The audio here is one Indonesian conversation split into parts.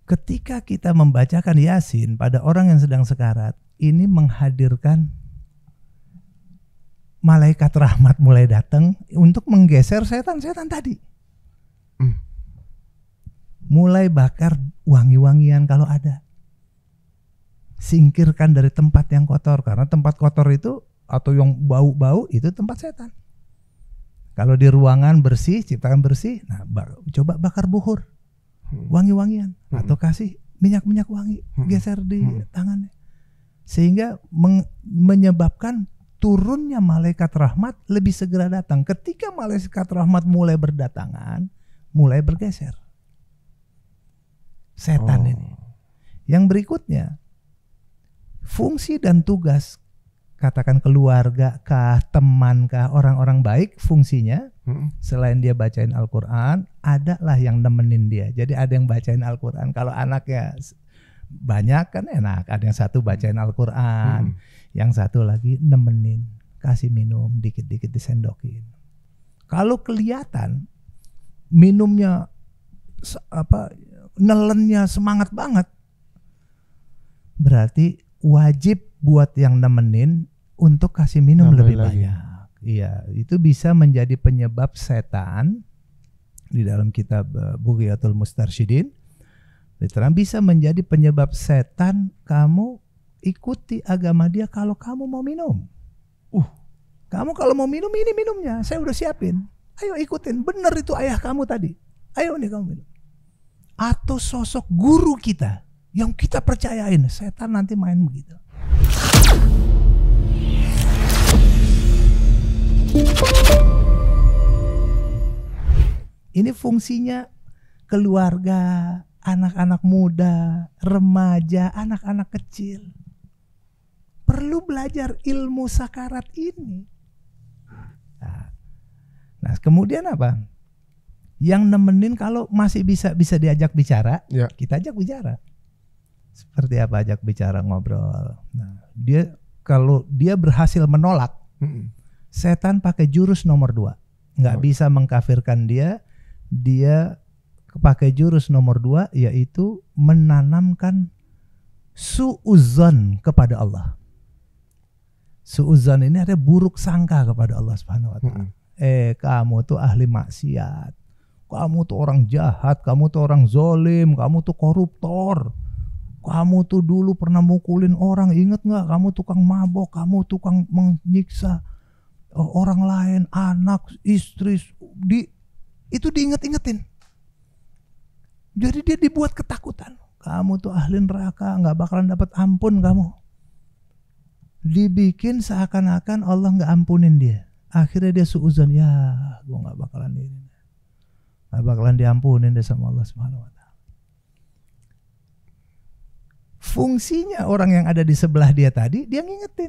Ketika kita membacakan Yasin pada orang yang sedang sekarat, ini menghadirkan malaikat rahmat mulai datang untuk menggeser setan-setan tadi. Mulai bakar wangi-wangian kalau ada. Singkirkan dari tempat yang kotor, karena tempat kotor itu atau yang bau-bau itu tempat setan. Kalau di ruangan bersih, ciptakan bersih, nah coba bakar buhur. Wangi-wangian atau kasih minyak-minyak wangi, geser di tangannya, sehingga menyebabkan turunnya malaikat rahmat lebih segera datang. Ketika malaikat rahmat mulai berdatangan, mulai bergeser setan ini. Yang berikutnya, fungsi dan tugas, katakan keluarga kah, teman kah, orang-orang baik, fungsinya selain dia bacain Al-Quran, adalah yang nemenin dia. Jadi ada yang bacain Al-Quran. Kalau anaknya banyak kan enak, ada yang satu bacain Al-Quran, yang satu lagi nemenin, kasih minum, dikit-dikit disendokin. Kalau kelihatan minumnya nelennya semangat banget, berarti wajib buat yang nemenin untuk kasih minum lebih banyak. Iya, itu bisa menjadi penyebab setan. Di dalam kitab Bughiyatul Mustarsyidin diterang bisa menjadi penyebab setan kamu ikuti agama dia kalau kamu mau minum. Kamu kalau mau minum, ini minumnya, saya udah siapin. Ayo ikutin, bener itu ayah kamu tadi. Ayo nih kamu minum. Atau sosok guru kita yang kita percayain, setan nanti main begitu. Ini fungsinya keluarga, anak-anak muda, remaja, anak-anak kecil. Perlu belajar ilmu sakarat ini. Nah, kemudian apa? Yang nemenin kalau masih bisa diajak bicara, kita ajak bicara. Seperti apa ajak bicara, ngobrol. Nah, kalau dia berhasil menolak, setan pakai jurus nomor 2. Nggak bisa mengkafirkan dia pakai jurus nomor 2, yaitu menanamkan su'udzon kepada Allah. Su'udzon ini ada buruk sangka kepada Allah Subhanahu wa ta'ala. Kamu tuh ahli maksiat, kamu tuh orang jahat, kamu tuh orang zolim, kamu tuh koruptor, kamu tuh dulu pernah mukulin orang, inget nggak? Kamu tukang mabok, kamu tukang menyiksa orang lain, anak, istri, itu diinget-ingetin. Jadi dia dibuat ketakutan. Kamu tuh ahli neraka, nggak bakalan dapat ampun kamu. Dibikin seakan-akan Allah nggak ampunin dia. Akhirnya dia suuzon, ya gue nggak bakalan diampunin deh sama Allah Subhanahu Wa Taala. Fungsinya orang yang ada di sebelah dia tadi, dia ngingetin.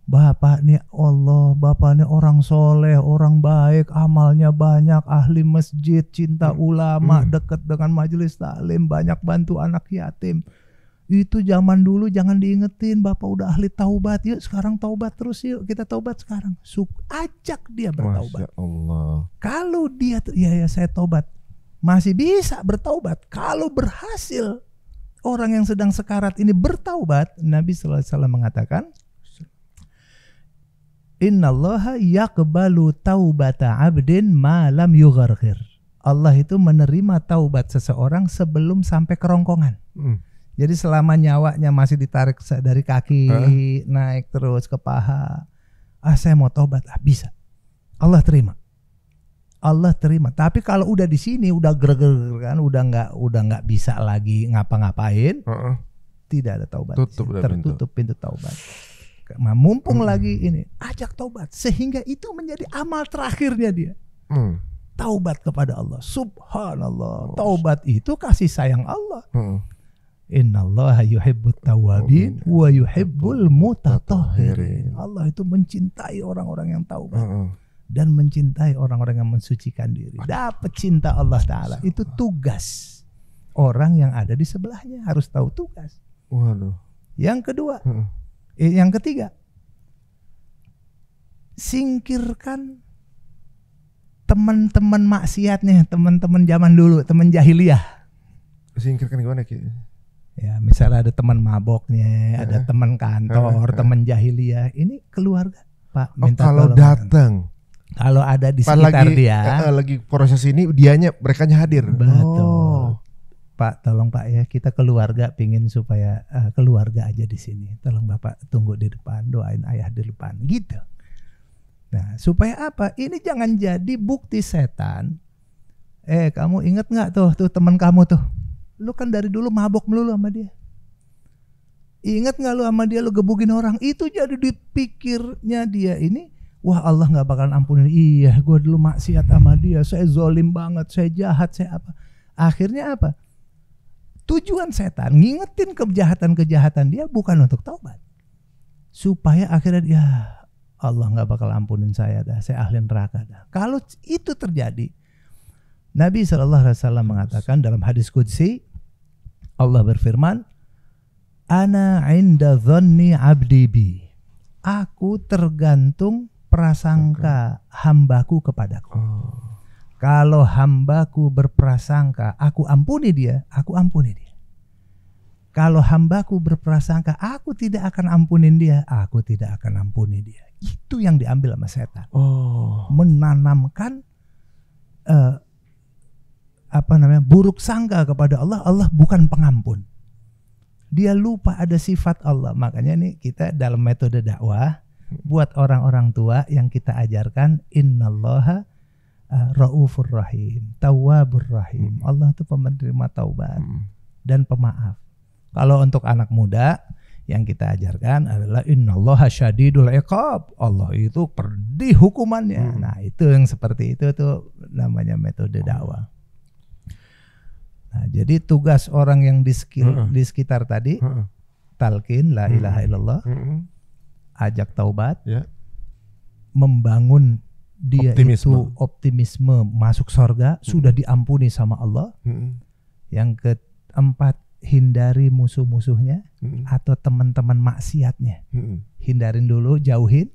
Bapak nih Allah, bapak nih orang soleh, orang baik, amalnya banyak, ahli masjid, cinta ulama, dekat dengan majelis taklim, banyak bantu anak yatim. Itu zaman dulu jangan diingetin, bapak udah ahli taubat, yuk sekarang taubat terus, yuk kita taubat sekarang. Ajak dia bertaubat. Masya Allah. Kalau dia ya saya taubat, masih bisa bertaubat. Kalau berhasil orang yang sedang sekarat ini bertaubat, Nabi sallallahu alaihi wasallam mengatakan, Innallaha yaqbalu taubata 'abdin ma lam yugharghir. Allah itu menerima taubat seseorang sebelum sampai kerongkongan. Jadi selama nyawanya masih ditarik dari kaki, naik terus ke paha. Saya mau taubat, bisa. Allah terima. Allah terima. Tapi kalau udah di sini udah greger kan, udah nggak bisa lagi ngapa-ngapain, tidak ada taubat. Tertutup pintu taubat. Mumpung lagi ini, ajak taubat, sehingga itu menjadi amal terakhirnya dia. Taubat kepada Allah. Subhanallah. Taubat itu kasih sayang Allah. Innallaha yuhibbut tawwabin wa yuhibbul mutatahhirin. Allah itu mencintai orang-orang yang taubat dan mencintai orang-orang yang mensucikan diri. Dapat cinta Allah Ta'ala. Itu tugas orang yang ada di sebelahnya, harus tahu tugas. Waduh. Yang kedua, yang ketiga, singkirkan teman-teman maksiatnya, teman-teman zaman dulu, teman jahiliyah. Singkirkan gimana Ki? Ya, misalnya ada teman maboknya, ada teman kantor, teman jahiliyah, ini keluarga, Pak. Minta kalau tolong. datang, kalau ada di sekitar dia, lagi proses ini, merekanya hadir. Betul. Pak, tolong Pak ya, kita keluarga pingin supaya keluarga aja di sini. Tolong Bapak tunggu di depan, doain ayah di depan, gitu. Nah, supaya apa? Ini jangan jadi bukti setan. Kamu inget nggak tuh teman kamu tuh? Lu kan dari dulu mabok melulu sama dia. Ingat gak lu sama dia lu gebukin orang? Itu jadi dipikirnya dia ini, wah Allah gak bakalan ampunin. Iya, gue dulu maksiat sama dia, saya zolim banget, saya jahat, saya apa. Akhirnya apa? Tujuan setan ngingetin kejahatan-kejahatan dia bukan untuk taubat. Supaya akhirnya dia, Allah gak bakal ampunin saya dah, saya ahli neraka dah. Kalau itu terjadi, Nabi SAW mengatakan dalam hadis qudsi, Allah berfirman, Ana inda dhanni abdi bi. Aku tergantung prasangka hambaku kepadaku. Kalau hambaku berprasangka aku ampuni dia, aku ampuni dia. Kalau hambaku berprasangka aku tidak akan ampunin dia, aku tidak akan ampuni dia. Itu yang diambil sama setan. Menanamkan buruk sangka kepada Allah. Allah bukan pengampun. Dia lupa ada sifat Allah. Makanya nih kita dalam metode dakwah buat orang-orang tua yang kita ajarkan, innallaha raufur rahim, tawwabur rahim. Allah itu penerima taubat dan pemaaf. Kalau untuk anak muda yang kita ajarkan adalah innallaha syadidul iqab. Allah itu pedih hukumannya. Nah, itu yang seperti itu tuh namanya metode dakwah. Nah, jadi tugas orang yang di sekitar tadi, talqin la ilaha illallah, ajak taubat, membangun dia itu optimisme masuk surga, sudah diampuni sama Allah. Yang keempat, hindari musuh-musuhnya atau teman-teman maksiatnya, hindarin dulu, jauhin.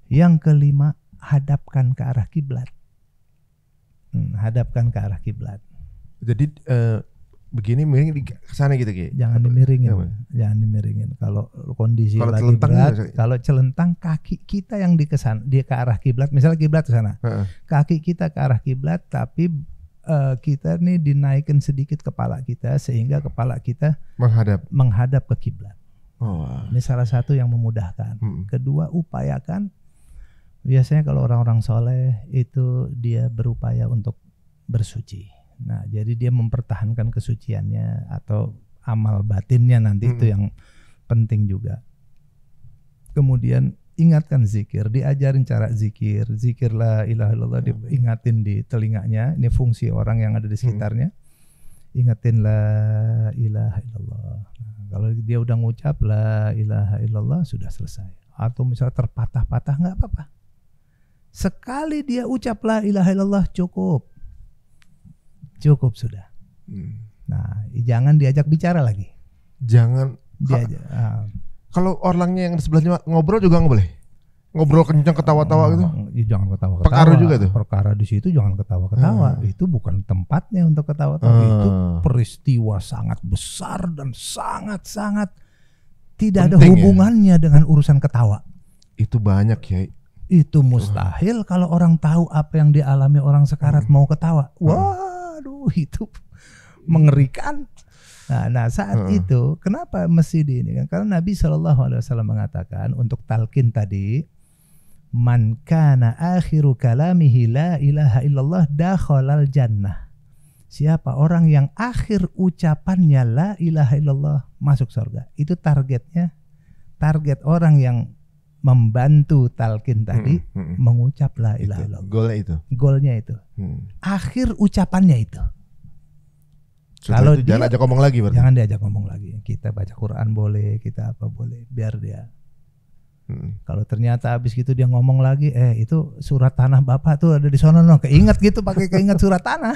Yang kelima, hadapkan ke arah kiblat, hadapkan ke arah kiblat. Jadi begini miring di sana gitu Ki. Jangan dimiringin. Kalau kondisi lagi berat, kalau celentang kaki kita yang dia ke arah kiblat, misalnya kiblat ke sana. Kaki kita ke arah kiblat tapi kita nih dinaikin sedikit kepala kita sehingga kepala kita menghadap ke kiblat. Ini salah satu yang memudahkan. Kedua, upayakan. Biasanya kalau orang-orang soleh itu dia berupaya untuk bersuci. Nah, jadi dia mempertahankan kesuciannya atau amal batinnya nanti itu yang penting juga. Kemudian ingatkan zikir, diajarin cara zikir la ilaha illallah, diingatin di telinganya. Ini fungsi orang yang ada di sekitarnya. Ingatin la ilaha illallah. Nah, kalau dia udah ngucap la ilaha illallah sudah selesai. Atau misalnya terpatah-patah nggak apa-apa. Sekali dia ucap la ilaha illallah cukup sudah. Nah, jangan diajak bicara lagi. Jangan diajak. Kalau orangnya yang di sebelahnya ngobrol juga nggak boleh. Ngobrol kencang ketawa-tawa gitu. Jangan ketawa-ketawa. Pengaruh juga tuh. Perkara di situ jangan ketawa-ketawa. Itu bukan tempatnya untuk ketawa-tawa. Itu peristiwa sangat besar dan sangat-sangat tidak ada hubungannya dengan urusan ketawa. Itu banyak ya. Itu mustahil kalau orang tahu apa yang dialami orang sekarat mau ketawa. Waduh, itu mengerikan. Nah saat itu kenapa mesti ini kan? Karena Nabi SAW mengatakan untuk talqin tadi, man kana akhiru kalamihi la ilaha illallah dakhalal jannah. Siapa orang yang akhir ucapannya la ilaha illallah masuk surga. Itu targetnya. Target orang yang membantu talqin tadi mengucap la ilaha illallah. Golnya itu. Akhir ucapannya itu. Kalau jangan ajak ngomong lagi berarti. Jangan diajak ngomong lagi. Kita baca Quran boleh, kita apa boleh, biar dia. Kalau ternyata habis gitu dia ngomong lagi, itu surat tanah Bapak tuh ada di sono, keinget gitu, pakai keinget surat tanah.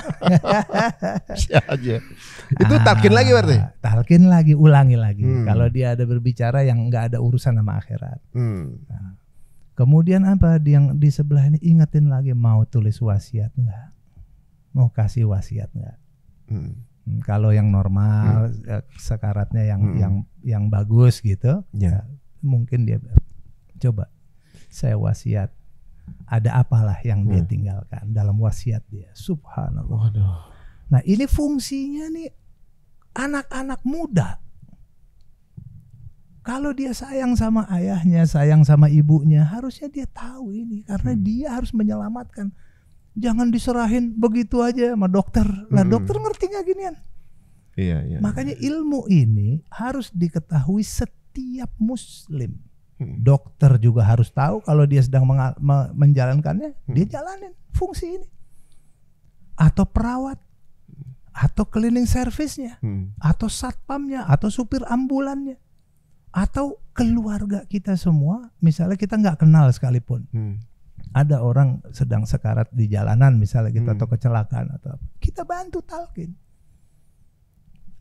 aja. Itu talqin lagi berarti. Talqin lagi, ulangi lagi. Kalau dia ada berbicara yang nggak ada urusan sama akhirat. Nah, kemudian apa? Yang di sebelah ini ingetin lagi, mau tulis wasiat nggak? Mau kasih wasiat nggak? Kalau yang normal sekaratnya yang bagus gitu, ya mungkin dia coba saya wasiat. Ada apalah yang dia tinggalkan dalam wasiat dia. Subhanallah. Nah ini fungsinya nih anak-anak muda. Kalau dia sayang sama ayahnya, sayang sama ibunya, harusnya dia tahu ini. Karena dia harus menyelamatkan. Jangan diserahin begitu aja sama dokter. Lah dokter ngerti gak ginian? Iya. Makanya ilmu ini harus diketahui setiap muslim. Dokter juga harus tahu kalau dia sedang menjalankannya, dia jalanin fungsi ini. Atau perawat, atau cleaning service-nya, atau satpamnya, atau supir ambulannya, atau keluarga kita semua. Misalnya kita nggak kenal sekalipun, ada orang sedang sekarat di jalanan misalnya kita atau kecelakaan atau apa, kita bantu talqin.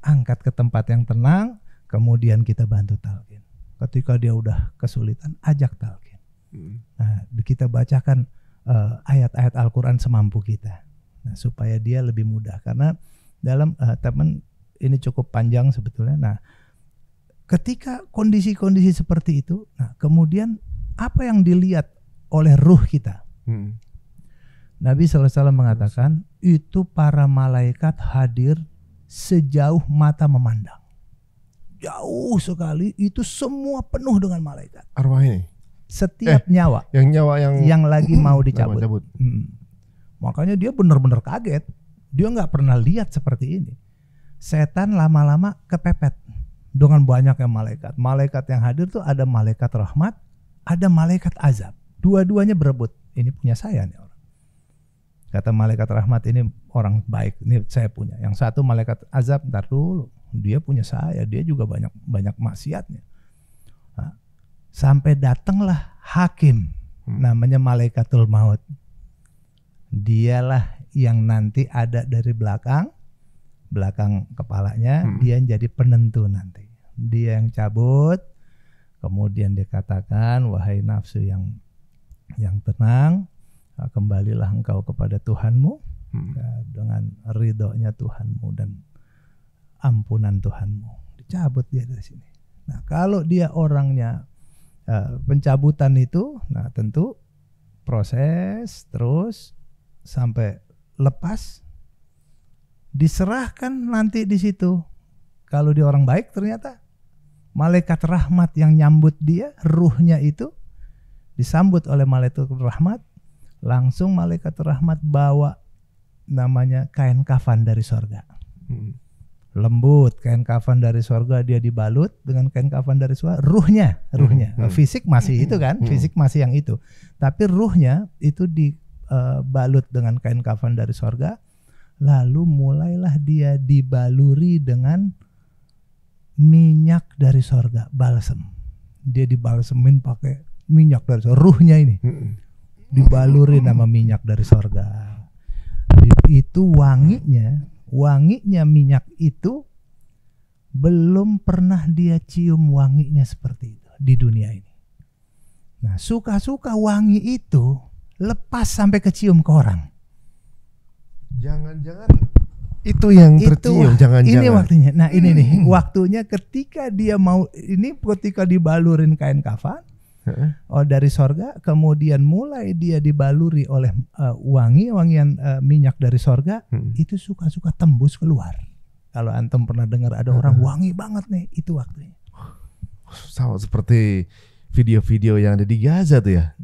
Angkat ke tempat yang tenang, kemudian kita bantu talqin. Ketika dia udah kesulitan, ajak talqin. Nah, kita bacakan ayat-ayat Al-Quran semampu kita, nah, supaya dia lebih mudah. Karena dalam teman ini cukup panjang sebetulnya. Nah, ketika kondisi-kondisi seperti itu, nah kemudian apa yang dilihat oleh ruh kita? Nabi SAW mengatakan itu para malaikat hadir sejauh mata memandang. Jauh sekali, itu semua penuh dengan malaikat. Arwah ini? Setiap nyawa yang lagi mau dicabut. Makanya dia benar-benar kaget. Dia nggak pernah lihat seperti ini. Setan lama-lama kepepet dengan banyaknya malaikat. Malaikat yang hadir tuh ada malaikat rahmat, ada malaikat azab. Dua-duanya berebut. Ini punya saya nih orang. Kata malaikat rahmat, ini orang baik, ini saya punya. Yang satu malaikat azab, ntar dulu. Dia punya saya, dia juga banyak maksiatnya. Nah, sampai datanglah hakim, namanya malaikatul maut. Dialah yang nanti ada dari belakang kepalanya, dia yang jadi penentu nanti. Dia yang cabut, kemudian dia katakan, wahai nafsu yang tenang, kembalilah engkau kepada Tuhanmu dengan ridhonya Tuhanmu dan ampunan Tuhanmu. Dicabut dia dari sini. Nah, kalau dia orangnya pencabutan itu, nah tentu proses terus sampai lepas, diserahkan nanti di situ. Kalau dia orang baik, ternyata malaikat rahmat yang nyambut dia, ruhnya itu disambut oleh malaikat rahmat, langsung malaikat rahmat bawa namanya kain kafan dari sorga. Lembut, kain kafan dari sorga, dia dibalut dengan kain kafan dari sorga. Ruhnya. Fisik masih itu kan, fisik masih yang itu. Tapi ruhnya itu dibalut dengan kain kafan dari sorga. Lalu mulailah dia dibaluri dengan minyak dari sorga, balsem. Dia dibalsemin pakai minyak dari sorga. Ruhnya ini dibaluri nama minyak dari sorga. Itu wanginya minyak itu belum pernah dia cium wanginya seperti itu di dunia ini. Nah, suka-suka wangi itu lepas sampai kecium ke orang. Jangan-jangan itu yang tercium, jangan-jangan. Ini waktunya. Nah, ini nih waktunya ketika dia mau, ini ketika dibalurin kain kafan dari sorga, kemudian mulai dia dibaluri oleh wangian minyak dari sorga, itu suka-suka tembus keluar. Kalau antum pernah dengar ada orang wangi banget nih, itu waktunya. Sama seperti video-video yang ada di Gaza tuh ya,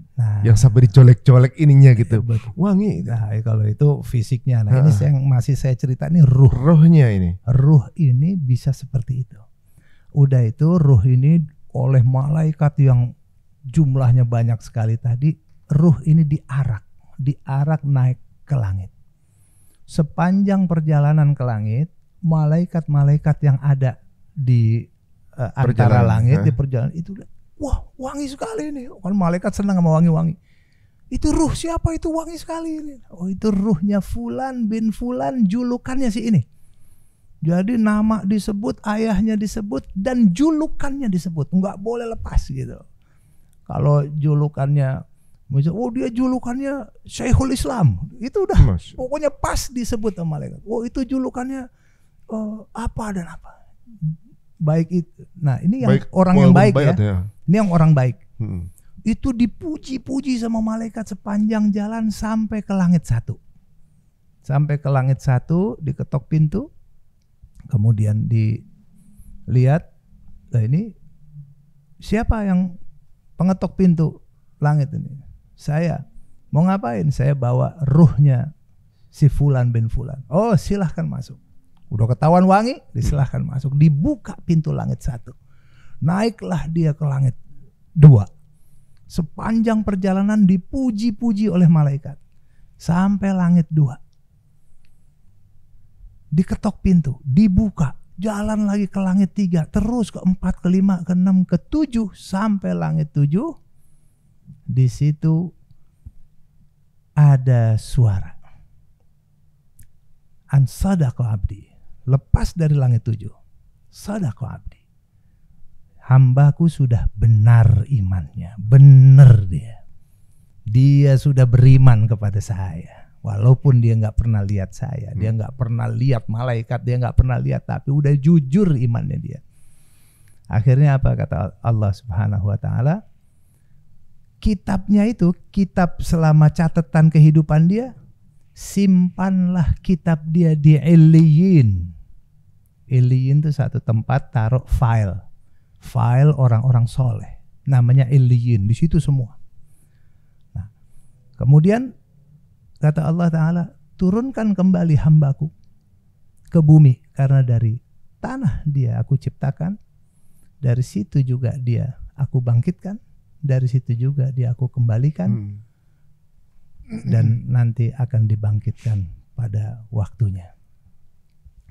yang sampai dicolek-colek ininya gitu, wangi. Nah, kalau itu fisiknya. Nah, ini yang masih saya cerita nih ruhnya ini. Ruh ini bisa seperti itu. Udah itu ruh ini oleh malaikat yang jumlahnya banyak sekali tadi, ruh ini diarak naik ke langit. Sepanjang perjalanan ke langit, malaikat-malaikat yang ada di antara langit di perjalanan itu, wah wangi sekali ini. Kan malaikat senang sama wangi-wangi. Itu ruh siapa itu, wangi sekali ini. Oh, itu ruhnya Fulan bin Fulan, julukannya si ini. Jadi nama disebut, ayahnya disebut, dan julukannya disebut. Nggak boleh lepas gitu. Kalau julukannya, misalnya, oh dia julukannya Syekhul Islam, itu udah pokoknya pas disebut sama malaikat. Oh itu julukannya apa dan apa. Baik itu. Nah, ini yang baik, orang yang baik ya. Ini yang orang baik. Itu dipuji-puji sama malaikat sepanjang jalan sampai ke langit 1. Sampai ke langit 1, diketok pintu. Kemudian dilihat, nah ini siapa yang pengetok pintu langit ini? Saya. Mau ngapain? Saya bawa ruhnya si Fulan bin Fulan. Oh, silahkan masuk. Udah ketahuan wangi, disilahkan masuk. Dibuka pintu langit 1. Naiklah dia ke langit 2. Sepanjang perjalanan dipuji-puji oleh malaikat. Sampai langit 2. Diketok pintu, dibuka, jalan lagi ke langit 3, terus ke 4, ke 5, ke 6, ke 7, sampai langit 7. Di situ ada suara. An sadaqa abdi. Lepas dari langit 7. Sadaqa abdi. Hambaku sudah benar imannya, benar dia. Dia sudah beriman kepada saya. Walaupun dia nggak pernah lihat saya, dia nggak pernah lihat malaikat, dia nggak pernah lihat, tapi udah jujur imannya dia. Akhirnya apa kata Allah Subhanahu Wa Taala? Kitabnya itu, kitab selama catatan kehidupan dia, simpanlah kitab dia di Illiyin. Illiyin itu satu tempat taruh file orang-orang soleh, namanya Illiyin. Di situ semua. Nah, kemudian kata Allah Ta'ala, turunkan kembali hambaku ke bumi. Karena dari tanah dia aku ciptakan. Dari situ juga dia aku bangkitkan. Dari situ juga dia aku kembalikan. Dan nanti akan dibangkitkan pada waktunya.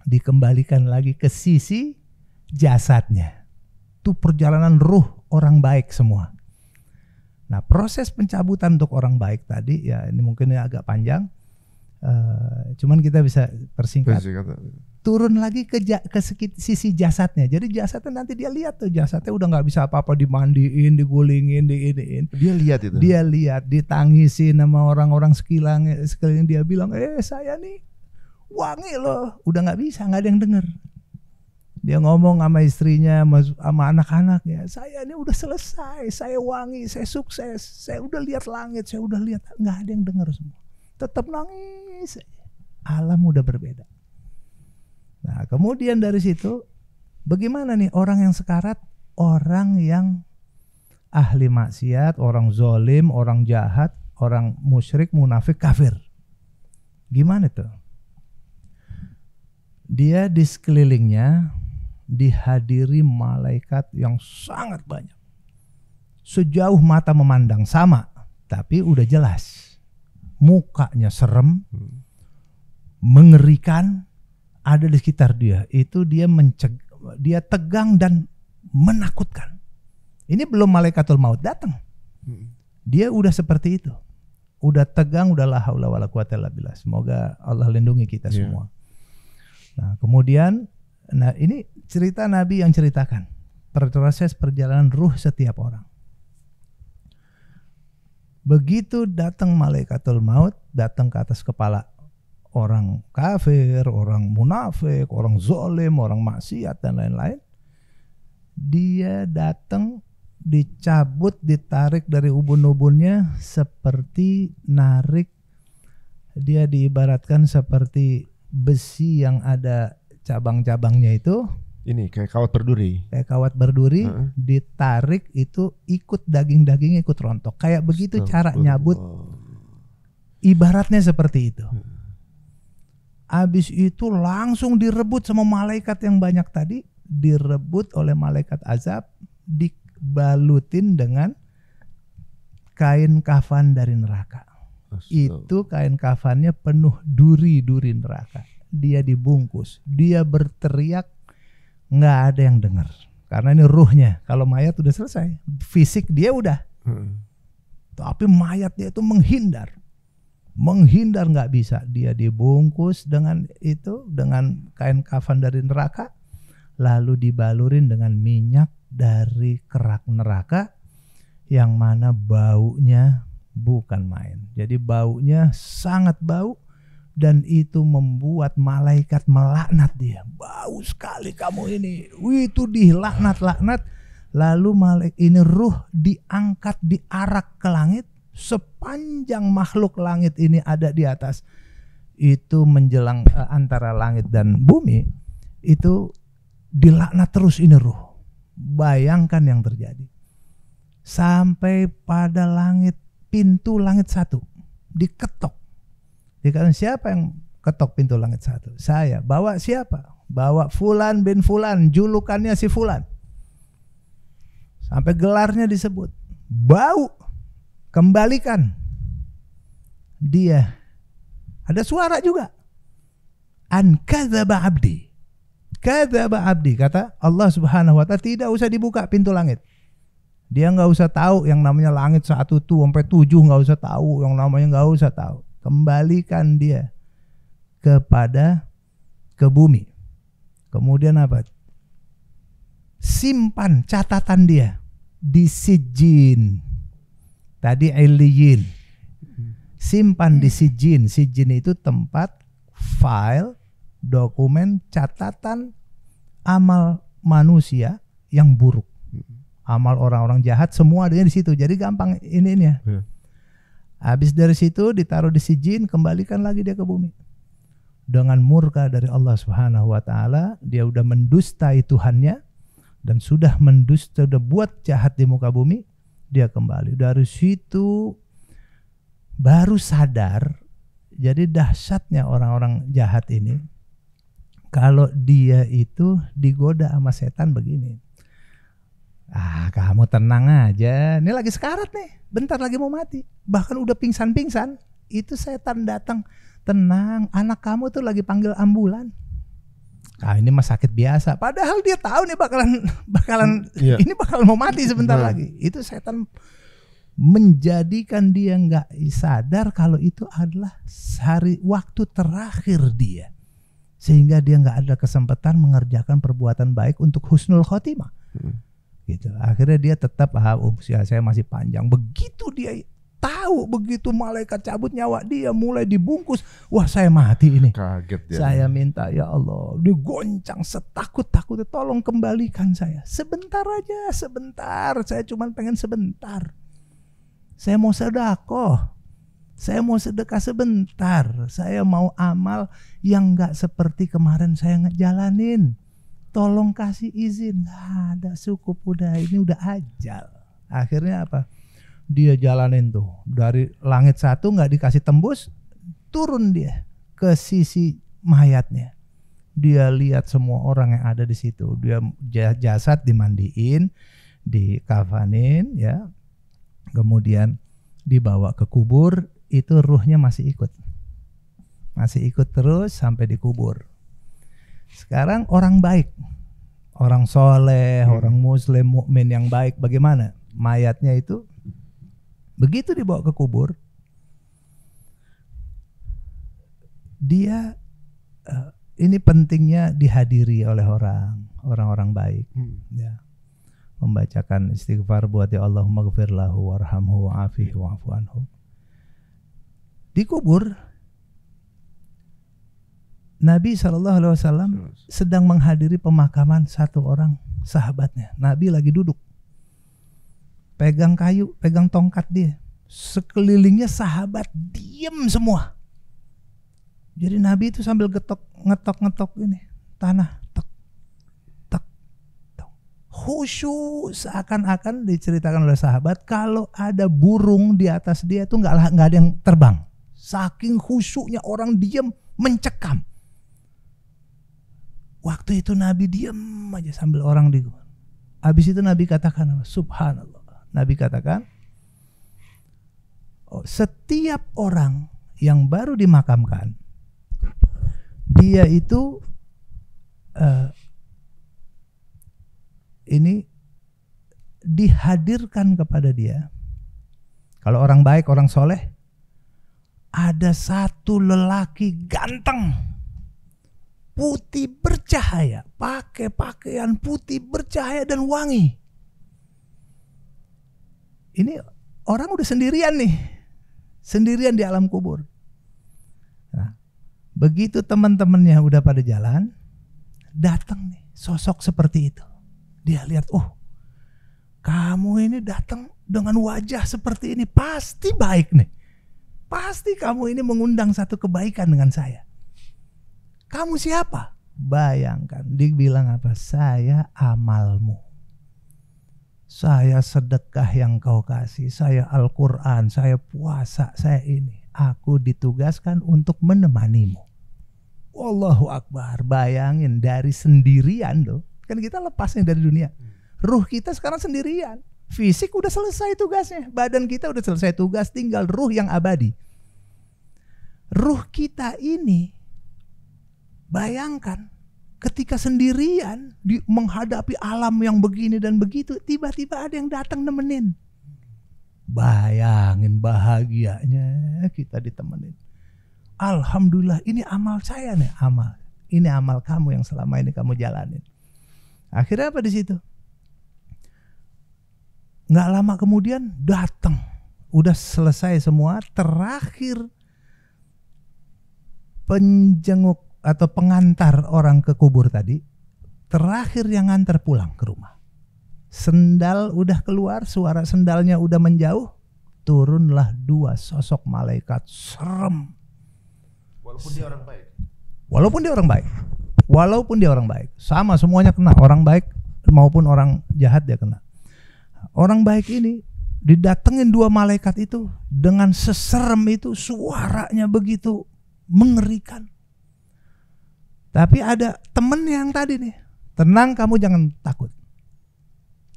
Dikembalikan lagi ke sisi jasadnya. Itu perjalanan ruh orang baik semua. Nah, proses pencabutan untuk orang baik tadi ya ini mungkin agak panjang, cuman kita bisa persingkat. Turun lagi ke sisi jasadnya. Jadi jasadnya nanti dia lihat tuh, jasadnya udah nggak bisa apa-apa, dimandiin, digulingin, diiniin. Dia lihat itu. Dia lihat, ditangisin sama orang-orang sekeliling dia bilang, saya nih wangi loh, udah nggak bisa, nggak ada yang denger. Dia ngomong sama istrinya, sama anak-anaknya, saya ini udah selesai, saya wangi, saya sukses, saya udah lihat langit, saya udah lihat, nggak ada yang dengar semua. Tetap nangis, alam udah berbeda. Nah, kemudian dari situ, bagaimana nih orang yang sekarat, orang yang ahli maksiat, orang zolim, orang jahat, orang musyrik, munafik, kafir. Gimana tuh? Dia di sekelilingnya dihadiri malaikat yang sangat banyak. Sejauh mata memandang sama, tapi udah jelas. Mukanya serem, mengerikan, ada di sekitar dia. Itu dia dia tegang dan menakutkan. Ini belum malaikatul maut datang. Dia udah seperti itu. Udah tegang, udah la haula wala quwata illa billah. Semoga Allah lindungi kita semua. Nah, kemudian ini cerita Nabi yang ceritakan proses perjalanan ruh setiap orang. Begitu datang malaikatul maut, datang ke atas kepala orang kafir, orang munafik, orang zalim, orang maksiat dan lain-lain. Dia datang, dicabut, ditarik dari ubun-ubunnya seperti narik. Dia diibaratkan seperti besi yang ada cabang-cabangnya itu. Ini kayak kawat berduri. Kayak kawat berduri, ditarik itu ikut daging-dagingnya ikut rontok. Kayak begitu cara nyabut. Ibaratnya seperti itu. Habis itu langsung direbut sama malaikat yang banyak tadi. Direbut oleh malaikat azab. Dibalutin dengan kain kafan dari neraka. Itu kain kafannya penuh duri-duri neraka. Dia dibungkus, dia berteriak, nggak ada yang dengar. Karena ini ruhnya. Kalau mayat udah selesai, fisik dia udah. Tapi mayat dia itu menghindar nggak bisa. Dia dibungkus dengan itu, dengan kain kafan dari neraka, lalu dibalurin dengan minyak dari kerak neraka, yang mana baunya bukan main. Jadi baunya sangat bau. dan itu membuat malaikat melaknat dia. Bau sekali kamu ini. Itu dilaknat-laknat. Lalu ini ruh diangkat, diarak ke langit. Sepanjang makhluk langit ini ada di atas. Itu menjelang antara langit dan bumi. Itu dilaknat terus ini ruh. Bayangkan yang terjadi. Sampai pada langit, pintu langit 1 diketok. Dikatakan siapa yang ketok pintu langit 1? Saya. Bawa siapa? Bawa Fulan bin Fulan, julukannya si Fulan. Sampai gelarnya disebut. Bau. Kembalikan dia. Ada suara juga. An kadzaba abdi. Kadzaba abdi, kata Allah Subhanahu wa taala, tidak usah dibuka pintu langit. Dia nggak usah tahu yang namanya langit 1 tuh sampai 7, nggak usah tahu yang namanya, nggak usah tahu. Kembalikan dia ke bumi. Kemudian apa? Simpan catatan dia di sijin. Tadi Iliyin. Simpan di sijin. Sijin itu tempat file, dokumen, catatan amal manusia yang buruk. Amal orang-orang jahat semua adanya di situ. Jadi gampang ini ya. Habis dari situ ditaruh di sijin, kembalikan lagi dia ke bumi. Dengan murka dari Allah Subhanahu wa taala, dia udah mendustai Tuhannya dan sudah mendusta, sudah buat jahat di muka bumi, dia kembali. Dari situ baru sadar. Jadi dahsyatnya orang-orang jahat ini, kalau dia itu digoda sama setan begini. Kamu tenang aja, ini lagi sekarat nih, bentar lagi mau mati, bahkan udah pingsan-pingsan. Itu setan datang, tenang, anak kamu tuh lagi panggil ambulan. Ini mah sakit biasa, padahal dia tahu nih bakalan ini bakal mau mati sebentar lagi. Itu setan menjadikan dia nggak sadar kalau itu adalah waktu terakhir dia, sehingga dia nggak ada kesempatan mengerjakan perbuatan baik untuk husnul khotimah. Gitu. Akhirnya dia tetap usia saya masih panjang. Begitu dia tahu, begitu malaikat cabut nyawa dia, mulai dibungkus, wah saya mati ini. Kaget dia. Saya minta ya Allah, digoncang setakut-takutnya, tolong kembalikan saya. Sebentar aja, sebentar. Saya cuma pengen sebentar. Saya mau sedekah. Saya mau sedekah sebentar. Saya mau amal yang gak seperti kemarin saya ngejalanin. Tolong kasih izin. Nggak ada, cukup, udah, ini udah ajal. Akhirnya apa? Dia jalanin tuh dari langit 1 nggak dikasih tembus, turun dia ke sisi mayatnya. Dia lihat semua orang yang ada di situ. Dia jasad dimandiin, dikafanin, ya. Kemudian dibawa ke kubur. Itu ruhnya masih ikut terus sampai dikubur. Sekarang orang baik, orang soleh, orang muslim, mukmin yang baik, bagaimana? Mayatnya itu begitu dibawa ke kubur, dia ini pentingnya dihadiri oleh orang-orang baik, ya. Membacakan istighfar buat ya Allahumma ghfir lahu warhamhu wa'afihi wa'fu anhu. Dikubur, Nabi SAW sedang menghadiri pemakaman satu orang sahabatnya. Nabi lagi duduk, pegang kayu, pegang tongkat dia. Sekelilingnya sahabat diem semua. Jadi Nabi itu sambil ngetok ini tanah, tek, tek, tek. Khusyuk, seakan-akan diceritakan oleh sahabat kalau ada burung di atas dia itu nggak ada yang terbang. Saking khusyuknya, orang diem mencekam. Waktu itu Nabi diam aja sambil orang di. Habis itu Nabi katakan, subhanallah. Nabi katakan, setiap orang yang baru dimakamkan, dia itu ini dihadirkan kepada dia. Kalau orang baik, orang soleh, ada satu lelaki ganteng, putih bercahaya, pakai pakaian putih bercahaya dan wangi. Ini orang udah sendirian nih, sendirian di alam kubur. Nah, Begitu teman-temannya udah pada jalan, datang nih sosok seperti itu. Dia lihat, oh kamu ini datang dengan wajah seperti ini, pasti baik nih. Pasti kamu ini mengundang satu kebaikan dengan saya. Kamu siapa? Bayangkan, dia bilang apa? Saya amalmu. Saya sedekah yang kau kasih, saya Al-Quran, saya puasa, saya ini. Aku ditugaskan untuk menemanimu. Wallahu Akbar. Bayangin, dari sendirian loh. Kan kita lepas nih dari dunia. Ruh kita sekarang sendirian. Fisik udah selesai tugasnya. Badan kita udah selesai tugas, tinggal ruh yang abadi. Ruh kita ini, bayangkan, ketika sendirian menghadapi alam yang begini dan begitu, tiba-tiba ada yang datang nemenin. Bayangin bahagianya kita ditemenin. Alhamdulillah, ini amal saya nih, amal. Ini amal kamu yang selama ini kamu jalanin. Akhirnya apa di situ? Nggak lama kemudian datang, udah selesai semua. Terakhir penjenguk atau pengantar orang ke kubur tadi, terakhir yang ngantar pulang ke rumah. Sendal udah keluar, suara sendalnya udah menjauh, turunlah dua sosok malaikat serem. Walaupun dia orang baik. Walaupun dia orang baik. Walaupun dia orang baik. Sama semuanya kena, orang baik maupun orang jahat dia kena. Orang baik ini didatengin dua malaikat itu dengan seserem itu, suaranya begitu mengerikan. Tapi ada temen yang tadi nih, tenang kamu jangan takut.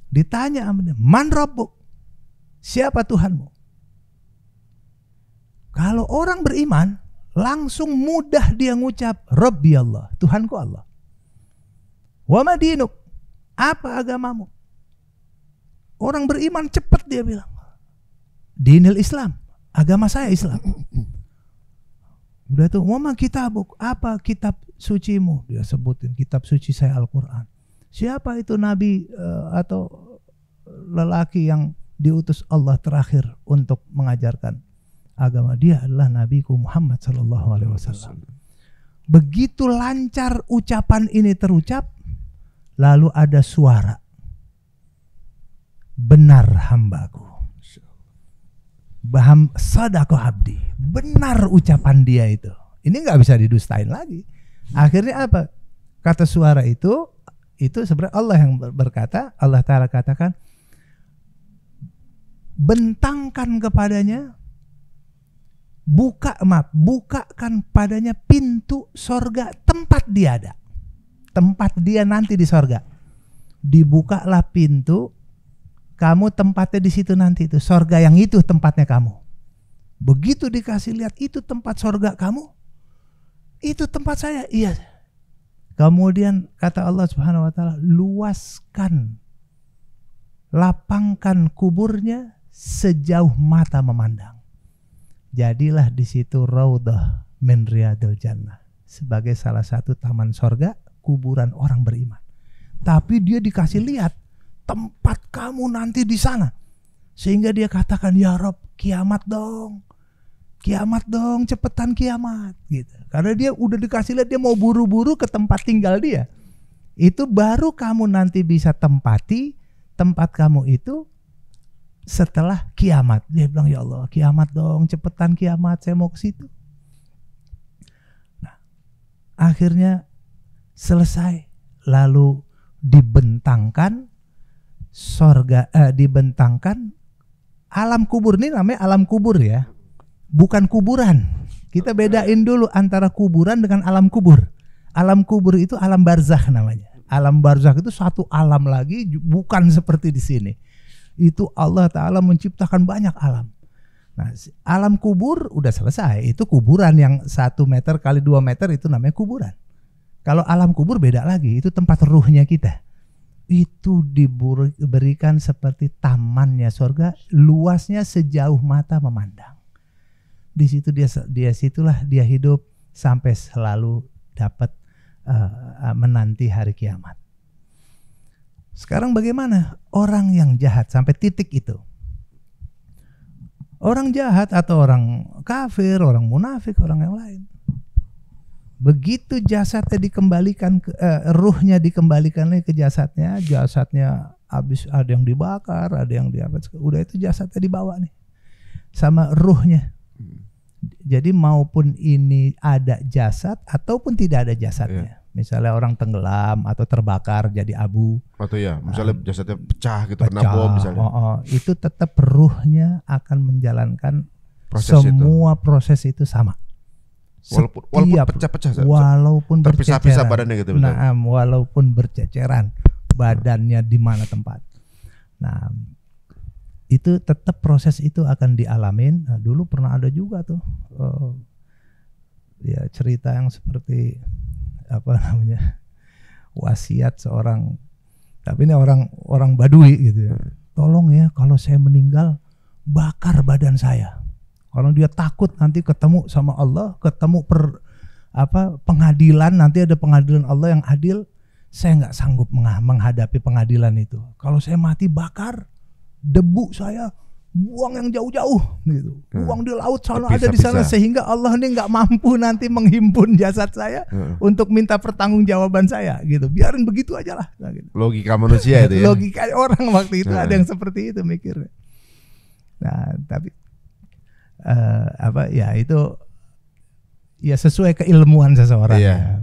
Ditanya sama dia, man rabbuk? Siapa Tuhanmu? Kalau orang beriman, langsung mudah dia ngucap Rabbi Allah, Tuhanku Allah. Wa ma dinuk? Apa agamamu? Orang beriman cepat dia bilang, dinil Islam, agama saya Islam. Udah tuh, wa ma kitabuk? Apa kitab sucimu? Dia sebutin kitab suci saya Al-Quran. Siapa itu nabi atau lelaki yang diutus Allah terakhir untuk mengajarkan agama? Dia adalah Nabiku Muhammad SAW. Begitu lancar ucapan ini terucap, lalu ada suara, benar hambaku, sadaqah abdi, benar ucapan dia itu. Ini nggak bisa didustain lagi. Akhirnya apa? Kata suara itu sebenarnya Allah yang berkata. Allah Ta'ala katakan, bentangkan kepadanya, bukakan padanya pintu sorga, tempat dia ada, tempat dia nanti di sorga. Dibukalah pintu, kamu tempatnya di situ nanti, itu sorga yang itu tempatnya kamu. Begitu dikasih lihat, itu tempat sorga kamu, itu tempat saya. Iya. Kemudian kata Allah Subhanahu Wa Taala, luaskan, lapangkan kuburnya sejauh mata memandang. Jadilah di situ raudhah min riyadil jannah, sebagai salah satu taman sorga, kuburan orang beriman. Tapi dia dikasih lihat tempat kamu nanti di sana, sehingga dia katakan, ya Rob, kiamat dong, cepetan kiamat, gitu. Karena dia udah dikasih lihat, dia mau buru-buru ke tempat tinggal dia. Itu baru kamu nanti bisa tempati tempat kamu itu setelah kiamat. Dia bilang, ya Allah, kiamat dong, cepetan kiamat, saya mau ke situ. Nah, akhirnya selesai, lalu dibentangkan sorga, dibentangkan alam kubur. Ini namanya alam kubur ya, bukan kuburan. Kita bedain dulu antara kuburan dengan alam kubur. Alam kubur itu alam barzakh namanya. Alam barzakh itu satu alam lagi, bukan seperti di sini. Itu Allah Ta'ala menciptakan banyak alam. Nah, alam kubur udah selesai. Itu kuburan yang 1 meter kali 2 meter, itu namanya kuburan. Kalau alam kubur beda lagi, itu tempat ruhnya kita. Itu diberikan seperti tamannya surga, luasnya sejauh mata memandang. Di situ situlah dia hidup sampai selalu dapat menanti hari kiamat. Sekarang bagaimana orang yang jahat sampai titik itu? Orang jahat atau orang kafir, orang munafik, orang yang lain, Begitu jasadnya dikembalikan, ruhnya dikembalikan lagi ke jasadnya, habis ada yang dibakar, ada yang udah itu jasadnya dibawa nih sama ruhnya. Jadi maupun ini ada jasad ataupun tidak ada jasadnya. Misalnya orang tenggelam atau terbakar jadi abu. Atau ya, misalnya jasadnya pecah gitu, kena bom misalnya. Itu tetap ruhnya akan menjalankan proses itu sama. Walaupun pecah-pecah, walaupun terpisah-pisah badannya gitu. Nah, walaupun berceceran badannya di mana tempat. Nah, itu tetap proses itu akan dialamin. Nah, dulu pernah ada juga tuh ya cerita yang seperti wasiat seorang, tapi ini orang Badui gitu ya. Tolong ya kalau saya meninggal bakar badan saya. Kalau dia takut nanti ketemu sama Allah, ketemu pengadilan, nanti ada pengadilan Allah yang adil, saya nggak sanggup menghadapi pengadilan itu. Kalau saya mati bakar, debu saya buang yang jauh-jauh gitu, buang di laut sana, ada di sana, sehingga Allah ini nggak mampu nanti menghimpun jasad saya untuk minta pertanggungjawaban saya gitu. Biarin begitu aja lah. Nah, gitu. Logika manusia itu ya. Logika orang waktu itu ada yang seperti itu mikirnya. Nah, tapi itu ya sesuai keilmuan seseorang. Ya.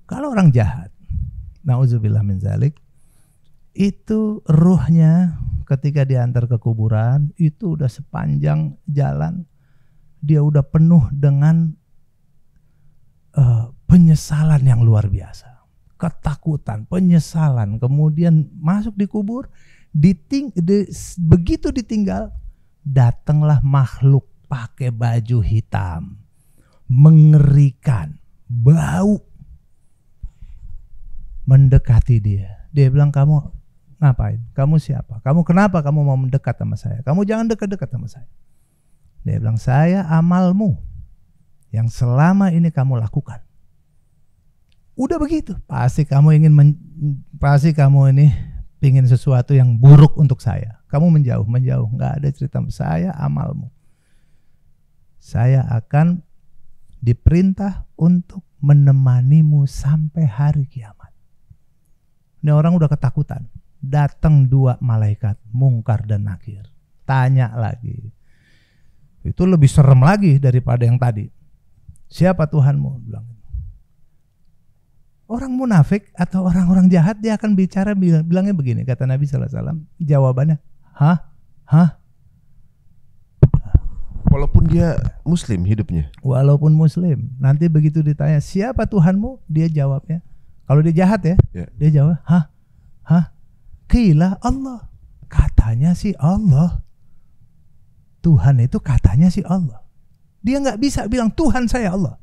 Kalau orang jahat, nauzubillah min zalik, itu ruhnya ketika diantar ke kuburan itu udah sepanjang jalan dia udah penuh dengan penyesalan yang luar biasa, ketakutan, penyesalan. Kemudian masuk di kubur, begitu ditinggal, datanglah makhluk pakai baju hitam, mengerikan, bau, mendekati dia. Dia bilang, kamu ngapain? Kamu siapa? Kamu kenapa kamu mau mendekat sama saya? Kamu jangan dekat-dekat sama saya. Dia bilang, saya amalmu yang selama ini kamu lakukan. Udah begitu, pasti kamu ini pingin sesuatu yang buruk untuk saya. Kamu menjauh, nggak ada cerita. Saya amalmu. Saya akan diperintah untuk menemanimu sampai hari kiamat. Ini orang udah ketakutan. Datang 2 malaikat, Mungkar dan Nakir. Tanya lagi. Itu lebih serem lagi daripada yang tadi. Siapa Tuhanmu? Bilang. Orang munafik atau orang-orang jahat dia akan bicara bilangnya begini, kata Nabi SAW. Jawabannya, hah? Walaupun dia muslim hidupnya. Walaupun muslim. Nanti begitu ditanya, siapa Tuhanmu? Dia jawabnya. Kalau dia jahat ya, dia jawab, hah? Qila Allah. Katanya sih Allah. Tuhan itu katanya sih Allah. Dia nggak bisa bilang Tuhan saya Allah.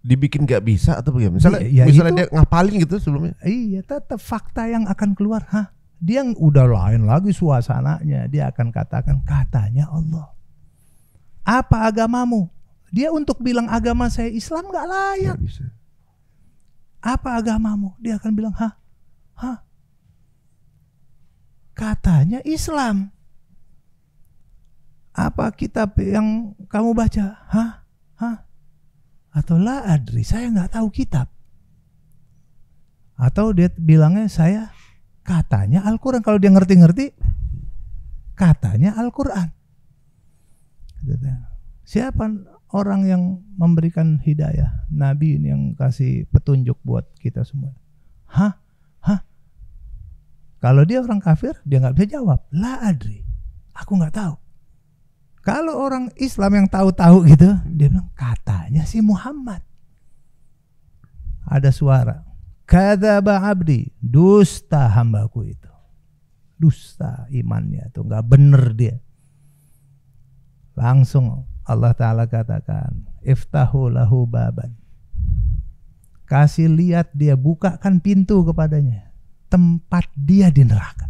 Dibikin nggak bisa atau bagaimana? Misalnya dia ngapalin gitu sebelumnya. Iya, tetap fakta yang akan keluar. Dia udah lain lagi suasananya. Dia akan katakan katanya Allah. Apa agamamu? Dia untuk bilang agama saya Islam nggak layak. Gak bisa. Apa agamamu? Dia akan bilang katanya Islam. Apa kitab yang kamu baca? Atau la adri, saya nggak tahu kitab. Atau dia bilangnya saya katanya Al-Quran. Kalau dia ngerti-ngerti, katanya Al-Quran. Siapa orang yang memberikan hidayah? Nabi ini yang kasih petunjuk buat kita semua. Kalau dia orang kafir, dia nggak bisa jawab. La adri, aku nggak tahu. Kalau orang Islam yang tahu-tahu gitu, dia bilang katanya si Muhammad. Ada suara, kadzaba abdi, dusta hambaku itu. Dusta imannya tuh, nggak bener dia. Langsung Allah Ta'ala katakan, iftahu lahu baban. Kasih lihat dia, bukakan pintu kepadanya. Tempat dia di neraka.